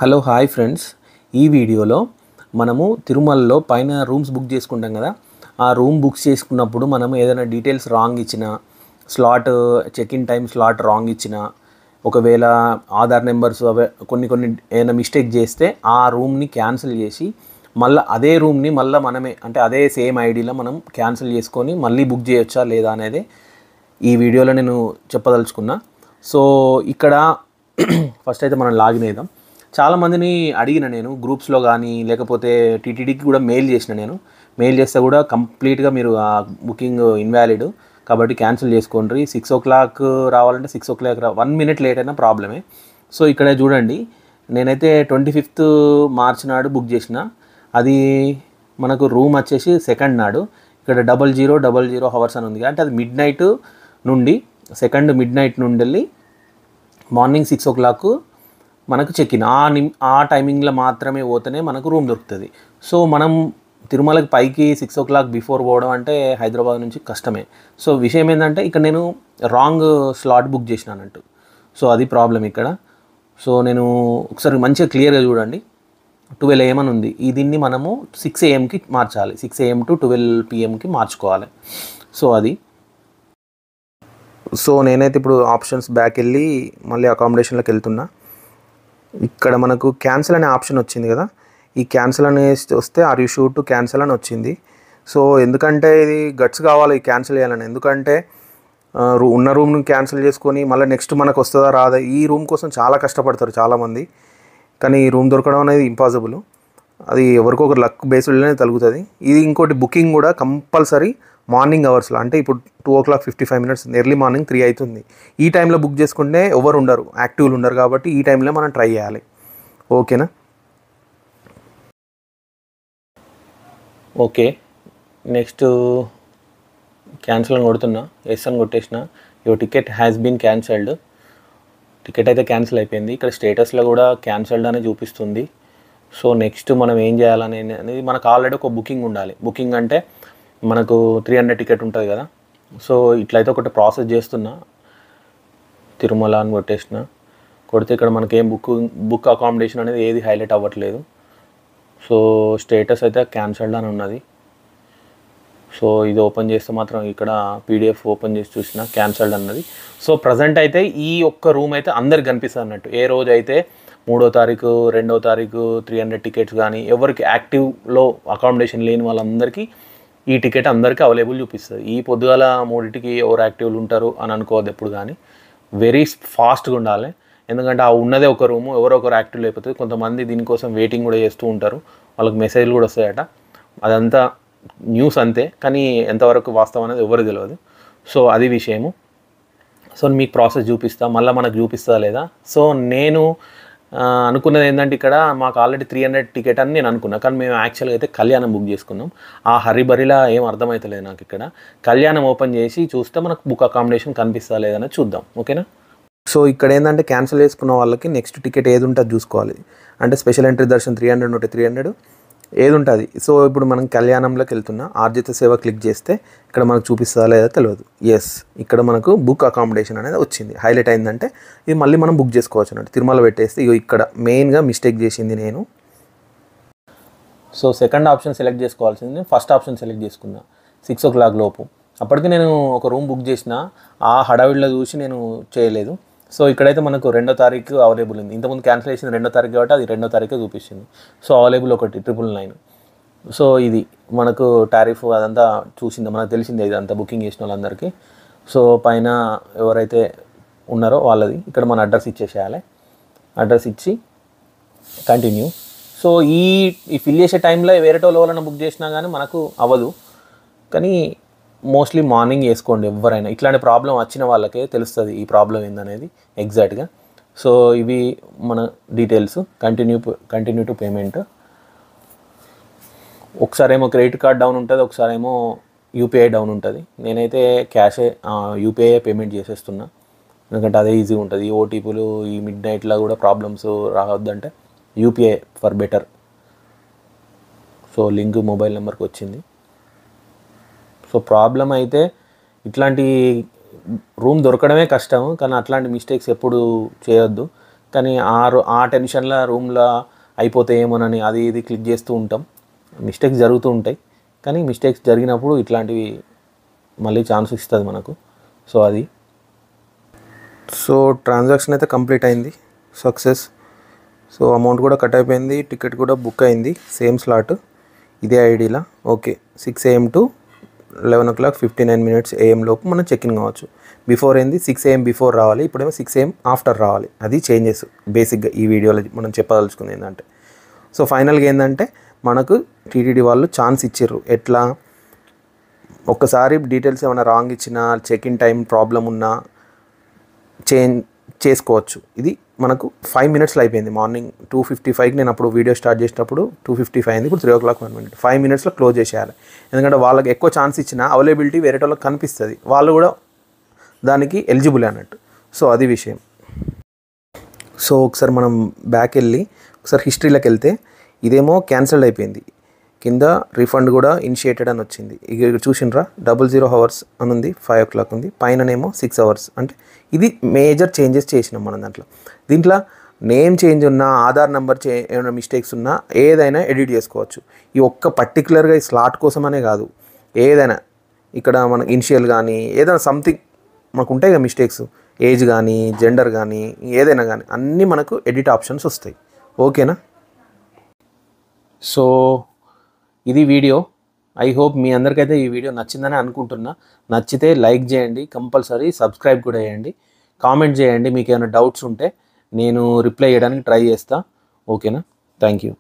Hello hi friends, ఈ వీడియోలో మనము తిరుమలలో పైన రూమ్స్ బుక్ చేసుకుంటాం కదా. ఆ రూమ్ బుక్ చేసుకున్నప్పుడు మనం ఏదైనా డీటెయిల్స్ రాంగ్ ఇచ్చిన, slot check in time slot wrong ఇచ్చిన, ఒకవేళ ఆధార్ నెంబర్స్ అవే కొన్ని ఏదైనా మిస్టేక్ చేస్తే ఆ రూమ్ని క్యాన్సిల్ చేసి మళ్ళీ అదే రూమ్ని మళ్ళీ మనమే అంటే అదే సేమ్ ఐడిలో మనం క్యాన్సిల్ చేసుకొని మళ్ళీ బుక్ చేయొచ్చా లేదా అనేది ఈ వీడియోలో నేను చెప్పదలుచుకున్నా. సో ఇక్కడ ఫస్ట్ అయితే మనం లాగిన్ అవుదాం. చాలామందిని అడిగిన నేను గ్రూప్స్లో కానీ లేకపోతే టీటీడీకి కూడా మెయిల్ చేసిన. నేను మెయిల్ చేస్తే కూడా కంప్లీట్గా మీరు ఆ బుకింగ్ ఇన్వాలిడ్ కాబట్టి క్యాన్సిల్ చేసుకోండి, 6 o'clock రావాలంటే 6 o'clock 1 minute లేట్ అయినా ప్రాబ్లమే. సో ఇక్కడ చూడండి, నేనైతే 25th March నాడు బుక్ చేసిన. అది మనకు రూమ్ వచ్చేసి 2nd నాడు. ఇక్కడ 0000 hours అని ఉంది, అంటే అది midnight నుండి 2nd midnight నుండి వెళ్ళి మార్నింగ్ 6 o'clock మనకు చెక్ ఇన్. ఆ టైమింగ్లో మాత్రమే పోతేనే మనకు రూమ్ దొరుకుతుంది. సో మనం తిరుమలకి పైకి 6 o'clock బిఫోర్ పోవడం అంటే హైదరాబాద్ నుంచి కష్టమే. సో విషయం ఏంటంటే ఇక్కడ నేను రాంగ్ స్లాట్ బుక్ చేసిన అన్నట్టు. సో అది ప్రాబ్లం ఇక్కడ. సో నేను ఒకసారి మంచిగా క్లియర్గా చూడండి, 12 AM అని ఉంది. దీన్ని మనము 6 AMకి మార్చాలి, 6 AM to 12 PMకి మార్చుకోవాలి. సో అది. సో నేనైతే ఇప్పుడు ఆప్షన్స్ బ్యాక్ వెళ్ళి మళ్ళీ అకామిడేషన్లోకి వెళ్తున్నా. ఇక్కడ మనకు క్యాన్సిల్ అనే ఆప్షన్ వచ్చింది కదా. ఈ క్యాన్సిల్ అనే వస్తే are you sure to cancel అని వచ్చింది. సో ఎందుకంటే ఇది గట్స్ కావాలి ఈ క్యాన్సిల్ చేయాలని. ఎందుకంటే ఉన్న రూమ్ని క్యాన్సిల్ చేసుకొని మళ్ళీ నెక్స్ట్ మనకు వస్తుందా రాదా, ఈ రూమ్ కోసం చాలా కష్టపడతారు చాలామంది. కానీ ఈ రూమ్ దొరకడం అనేది ఇంపాసిబుల్. అది ఎవరికొకరు లక్ బేస్డ్లోనే తగ్గుతుంది. ఇది ఇంకోటి, బుకింగ్ కూడా కంపల్సరీ మార్నింగ్ అవర్స్లో, అంటే ఇప్పుడు 2:55 ఎర్లీ మార్నింగ్ 3 అవుతుంది. ఈ టైంలో బుక్ చేసుకుంటే ఎవరు ఉండరు, యాక్టివ్లు ఉండరు, కాబట్టి ఈ టైంలో మనం ట్రై చేయాలి. ఓకేనా? ఓకే, నెక్స్ట్ క్యాన్సిల్ అని కొడుతున్నా. ఎస్ అని కొట్టేసిన. Your ticket has been cancelled. Ticket అయితే క్యాన్సిల్ అయిపోయింది. ఇక్కడ స్టేటస్లో కూడా క్యాన్సల్డ్ అని చూపిస్తుంది. సో నెక్స్ట్ మనం ఏం చేయాలనేది, మనకు ఆల్రెడీ ఒక బుకింగ్ ఉండాలి. బుకింగ్ అంటే మనకు 300 టికెట్ ఉంటుంది కదా. సో ఇట్లయితే ఒకటి ప్రాసెస్ చేస్తున్నా. తిరుమల అని కొట్టేసిన. కొడితే ఇక్కడ మనకేం బుక్ అకామిడేషన్ అనేది ఏది హైలైట్ అవ్వట్లేదు. సో స్టేటస్ అయితే క్యాన్సల్డ్ అని ఉన్నది. సో ఇది ఓపెన్ చేస్తే మాత్రం ఇక్కడ PDF ఓపెన్ చేసి చూసిన క్యాన్సల్డ్ అన్నది. సో ప్రజెంట్ అయితే ఈ ఒక్క రూమ్ అయితే అందరికి కనిపిస్తుంది అన్నట్టు. ఏ రోజు అయితే 3వ తారీఖు 2వ తారీఖు 300 టికెట్స్ కానీ ఎవరికి యాక్టివ్లో అకామిడేషన్ లేని వాళ్ళందరికీ ఈ టికెట్ అందరికీ అవైలబుల్ చూపిస్తుంది. ఈ పొద్దుగాల 3కి ఎవరు యాక్టివ్లు ఉంటారు అని అనుకోవద్దు ఎప్పుడు కానీ. వెరీ ఫాస్ట్గా ఉండాలి. ఎందుకంటే ఆ ఉన్నదే ఒక రూము, ఎవరో ఒకరు యాక్టివ్ లేకపోతే కొంతమంది దీనికోసం వెయిటింగ్ కూడా చేస్తూ ఉంటారు. వాళ్ళకి మెసేజ్లు కూడా వస్తాయట. అదంతా న్యూస్ అంతే, కానీ ఎంతవరకు వాస్తవం అనేది ఎవరు తెలియదు. సో అది విషయము. సో మీకు ప్రాసెస్ చూపిస్తా, మళ్ళీ మనకు చూపిస్తా లేదా. సో నేను అనుకున్నది ఏంటంటే, ఇక్కడ మాకు ఆల్రెడీ 300 టికెట్ అని నేను అనుకున్నా, కానీ మేము యాక్చువల్గా అయితే కళ్యాణం బుక్ చేసుకున్నాం. ఆ హరిబరిలా ఏం అర్థమవుతలేదు నాకు. ఇక్కడ కళ్యాణం ఓపెన్ చేసి చూస్తే మనకు బుక్ అకామిడేషన్ కనిపిస్తా లేదని చూద్దాం. ఓకేనా? సో ఇక్కడ ఏంటంటే క్యాన్సిల్ చేసుకున్న వాళ్ళకి నెక్స్ట్ టికెట్ ఏది ఉంటుంది చూసుకోవాలి. అంటే స్పెషల్ ఎంట్రీ దర్శనం 300 ఉంటే 300 ఏది ఉంటుంది. సో ఇప్పుడు మనం కళ్యాణంలోకి వెళ్తున్నా. ఆర్జిత సేవ క్లిక్ చేస్తే ఇక్కడ మనకు చూపిస్తుందా లేదా తెలియదు. ఎస్, ఇక్కడ మనకు బుక్ అకామిడేషన్ అనేది వచ్చింది. హైలైట్ అయిందంటే ఇది మళ్ళీ మనం బుక్ చేసుకోవచ్చు అన్నట్టు. తిరుమల పెట్టేస్తే ఇక్కడ మెయిన్గా మిస్టేక్ చేసింది నేను. సో సెకండ్ ఆప్షన్ సెలెక్ట్ చేసుకోవాల్సింది, ఫస్ట్ ఆప్షన్ సెలెక్ట్ చేసుకున్నా 6 o'clock లోపు. అప్పటికి నేను ఒక రూమ్ బుక్ చేసిన, ఆ హడావిడిలో చూసి నేను చేయలేదు. సో ఇక్కడైతే మనకు 2వ తారీఖు అవైలబుల్ ఉంది. ఇంతకుముందు క్యాన్సిల్ చేసింది 2వ తారీఖు కాబట్టి అది 2వ తారీఖే చూపిస్తుంది. సో అవైలబుల్ ఒకటి 999. సో ఇది మనకు టారిఫ్ అదంతా చూసింది, మనకు తెలిసిందే ఇదంతా బుకింగ్ చేసిన వాళ్ళందరికీ. సో పైన ఎవరైతే ఉన్నారో వాళ్ళది ఇక్కడ మన అడ్రస్ ఇచ్చేసేయాలి. అడ్రస్ ఇచ్చి కంటిన్యూ. సో ఈ ఫిల్ చేసే టైంలో వేరే వాళ్ళని బుక్ చేసినా కానీ మనకు అవ్వదు. కానీ మోస్ట్లీ మార్నింగ్ వేసుకోండి ఎవరైనా. ఇట్లాంటి ప్రాబ్లం వచ్చిన వాళ్ళకే తెలుస్తుంది ఈ ప్రాబ్లం ఏందనేది ఎగ్జాక్ట్గా. సో ఇవి మన డీటెయిల్స్. Continue to payment. ఒకసారి ఏమో క్రెడిట్ కార్డ్ డౌన్ ఉంటుంది, ఒకసారి ఏమో UPI డౌన్ ఉంటుంది. నేనైతే క్యాషే UPI పేమెంట్ చేసేస్తున్నా, ఎందుకంటే అదే ఈజీగా ఉంటుంది. ఈ ఓటీపీలు ఈ మిడ్ నైట్లో కూడా ప్రాబ్లమ్స్ రావద్దంటే UPI for better. So link mobile నెంబర్కి వచ్చింది. సో ప్రాబ్లం అయితే ఇట్లాంటి రూమ్ దొరకడమే కష్టం, కానీ అట్లాంటి మిస్టేక్స్ ఎప్పుడు చేయొద్దు. కానీ ఆ టెన్షన్లో రూమ్లో అయిపోతాయేమోనని అది ఇది క్లిక్ చేస్తూ ఉంటాం. మిస్టేక్స్ జరుగుతూ ఉంటాయి, కానీ మిస్టేక్స్ జరిగినప్పుడు ఇట్లాంటివి మళ్ళీ ఛాన్స్ ఇస్తుంది మనకు. సో అది ట్రాన్సాక్షన్ అయితే కంప్లీట్ అయింది, సక్సెస్. సో అమౌంట్ కూడా కట్ అయిపోయింది, టికెట్ కూడా బుక్ అయింది, సేమ్ స్లాట్ ఇదే ఐడీలా. ఓకే, 6 AM to 11:59 AM లోపు మనం చెక్ ఇన్ కావచ్చు. బిఫోర్ ఏంది 6 AM బిఫోర్ రావాలి, ఇప్పుడేమో 6 AM ఆఫ్టర్ రావాలి. అది చేంజెస్ బేసిక్గా ఈ వీడియోలో మనం చెప్పదలుచుకుంది ఏంటంటే. సో ఫైనల్గా ఏంటంటే మనకు టీటీడీ వాళ్ళు ఛాన్స్ ఇచ్చారు. ఎట్లా, ఒక్కసారి డీటెయిల్స్ ఏమైనా రాంగ్ ఇచ్చినా, చెక్ ఇన్ టైం ప్రాబ్లం ఉన్నా చేంజ్ చేసుకోవచ్చు. ఇది మనకు 5 minutesలో అయిపోయింది. మార్నింగ్ 2:55కి నేను అప్పుడు వీడియో స్టార్ట్ చేసేటప్పుడు 2:55 అయింది, ఇప్పుడు 3:01 5 minutesలో క్లోజ్ చేసేయాలి. ఎందుకంటే వాళ్ళకి ఎక్కువ ఛాన్స్ ఇచ్చిన అవైలబిలిటీ వేరే వాళ్ళకి కనిపిస్తుంది, వాళ్ళు కూడా దానికి ఎలిజిబుల్ అన్నట్టు. సో అది విషయం. సో ఒకసారి మనం బ్యాక్ వెళ్ళి ఒకసారి హిస్టరీలోకి వెళ్తే ఇదేమో క్యాన్సిల్ అయిపోయింది, కింద రిఫండ్ కూడా ఇనిషియేటెడ్ అని వచ్చింది. ఇక చూసినరా 00 hours అని ఉంది, 5 o'clock ఉంది, పైననేమో 6 hours. అంటే ఇది మేజర్ చేంజెస్ చేసినాం మనం దీంట్లో నేమ్ చేంజ్ ఉన్నా, ఆధార్ నెంబర్ ఏమైనా మిస్టేక్స్ ఉన్నా ఏదైనా ఎడిట్ చేసుకోవచ్చు. ఈ ఒక్క పర్టికులర్గా ఈ స్లాట్ కోసమనే కాదు, ఏదైనా ఇక్కడ మన ఇనిషియల్ కానీ ఏదైనా సంథింగ్ మనకు ఉంటాయి కదా మిస్టేక్స్, ఏజ్ కానీ జెండర్ కానీ ఏదైనా కానీ అన్నీ మనకు ఎడిట్ ఆప్షన్స్ వస్తాయి. ఓకేనా? సో ఇది వీడియో. ఐ హోప్ మీ అందరికైతే ఈ వీడియో నచ్చిందని అనుకుంటున్నా. నచ్చితే లైక్ చేయండి, కంపల్సరీ సబ్స్క్రైబ్ కూడా చేయండి, కామెంట్ చేయండి. మీకు ఏమైనా డౌట్స్ ఉంటే నేను రిప్లై చేయడానికి ట్రై చేస్తా. ఓకేనా? Thank you.